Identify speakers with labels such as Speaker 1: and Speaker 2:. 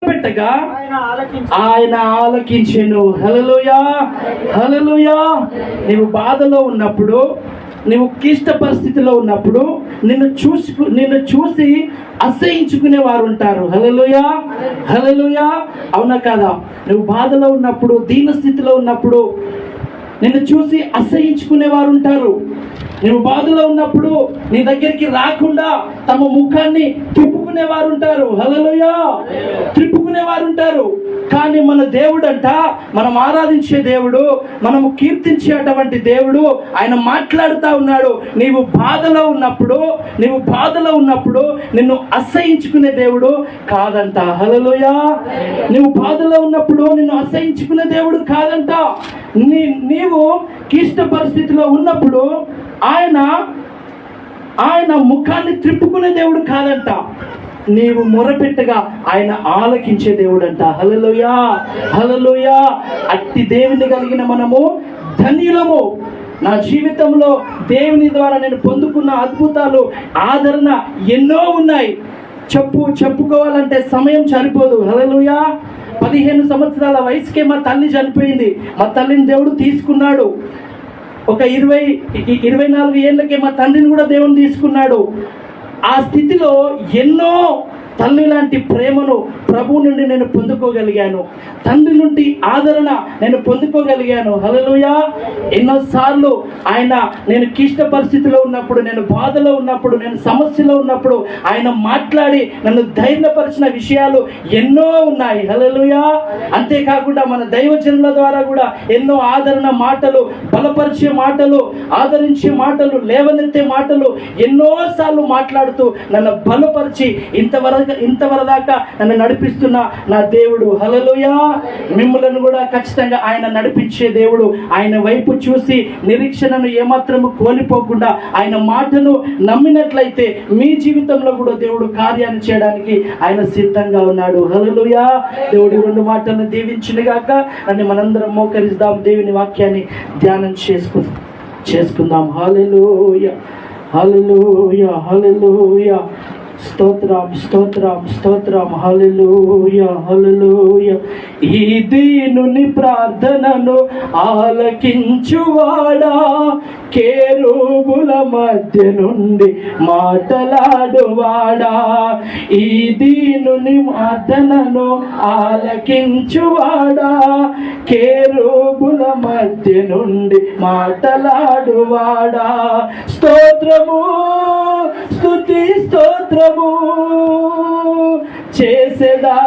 Speaker 1: పెట్టగా ఆయన ఆలకించెను. హల్లెలూయా, హల్లెలూయా. నీవు బాధలో ఉన్నప్పుడు, నీవు క్లిష్ట పరిస్థితిలో ఉన్నప్పుడు నిన్ను చూసి అసహించుకునే వారు ఉంటారు. హల్లెలూయా, హల్లెలూయా. అవునా కాదా? నువ్వు బాధలో ఉన్నప్పుడు, దీన స్థితిలో ఉన్నప్పుడు నిన్ను చూసి అసహించుకునే వారు ఉంటారు. నువ్వు బాధలో ఉన్నప్పుడు నీ దగ్గరికి రాకుండా తమ ముఖాన్ని తిప్పుకునేవారు ఉంటారు. హల్లెలూయా, తిప్పుకునేవారు ఉంటారు. కానీ మన దేవుడు అంట, మనం ఆరాధించే దేవుడు, మనము కీర్తించేటువంటి దేవుడు, ఆయన మాట్లాడుతూ ఉన్నాడు. నీవు బాధలో ఉన్నప్పుడు నిన్ను అసహించుకునే దేవుడు కాదంట. హల్లెలూయా. నీవు బాధలో ఉన్నప్పుడు నిన్ను అసహించుకునే దేవుడు కాదంట. నీవు క్లిష్ట పరిస్థితిలో ఉన్నప్పుడు ఆయన ముఖాన్ని త్రిప్పుకునే దేవుడు కాదంట. నీవు మొరపెట్టగా ఆయన ఆలకించే దేవుడు అంట. హల్లెలూయా, హల్లెలూయా. అట్టి దేవుని కలిగిన మనము ధన్యులము. నా జీవితంలో దేవుని ద్వారా నేను పొందుకున్న అద్భుతాలు, ఆదరణ ఎన్నో ఉన్నాయి. చెప్పుకోవాలంటే సమయం సరిపోదు. హల్లెలూయా. 15 సంవత్సరాల వయసుకే మా తల్లి చనిపోయింది. మా తల్లిని దేవుడు తీసుకున్నాడు. ఒక 24 ఏళ్ళకే మా తండ్రిని కూడా దేవుని తీసుకున్నాడు. ఆ స్థితిలో ఎన్నో తల్లి లాంటి ప్రేమను ప్రభు నుండి నేను పొందుకోగలిగాను. తండ్రి నుండి ఆదరణ నేను పొందుకోగలిగాను. హల్లెలూయా. ఎన్నోసార్లు నేను క్లిష్ట పరిస్థితిలో ఉన్నప్పుడు, నేను బాధలో ఉన్నప్పుడు, నేను సమస్యలో ఉన్నప్పుడు ఆయన మాట్లాడి నన్ను ధైర్యపరిచిన విషయాలు ఎన్నో ఉన్నాయి. హల్లెలూయా. అంతేకాకుండా మన దైవజనుల ద్వారా కూడా ఎన్నో ఆదరణ మాటలు, బలపరిచే మాటలు, ఆదరించే మాటలు, లేవనెత్తే మాటలు ఎన్నోసార్లు మాట్లాడుతూ నన్ను బలపరిచి ఇంతవరకు దాకా నన్ను నడిపిస్తున్న నా దేవుడు. హల్లెలూయా. మిమ్మల్ని కూడా ఖచ్చితంగా ఆయన నడిపించే దేవుడు. ఆయన వైపు చూసి నిరీక్షణను ఏమాత్రము కోల్పోకుండా ఆయన మాటను నమ్మినట్లయితే మీ జీవితంలో కూడా దేవుడు కార్యాన్ని చేయడానికి ఆయన సిద్ధంగా ఉన్నాడు. హల్లెలూయా. దేవుడి 2 మాటలను దీవించునుగాక. అని మనందరం మోకరిద్దాం, దేవుని వాక్యాన్ని ధ్యానం చేసుకుందాం. హల్లెలూయా, హల్లెలూయా, హల్లెలూయా. స్తోత్రం, స్తోత్రం, స్తోత్రం. హల్లెలూయా, హల్లెలూయా. ఈ దీనుని ప్రార్థనను ఆలకించువాడా, కేరూబుల మధ్య నుండి మాటలాడువాడా. ఈ దీనుని ప్రార్థనను ఆలకించువాడా, కేరూబుల మధ్య నుండి మాటలాడువాడా. స్తోత్రము, స్తుతి స్తోత్రము చేసేదా.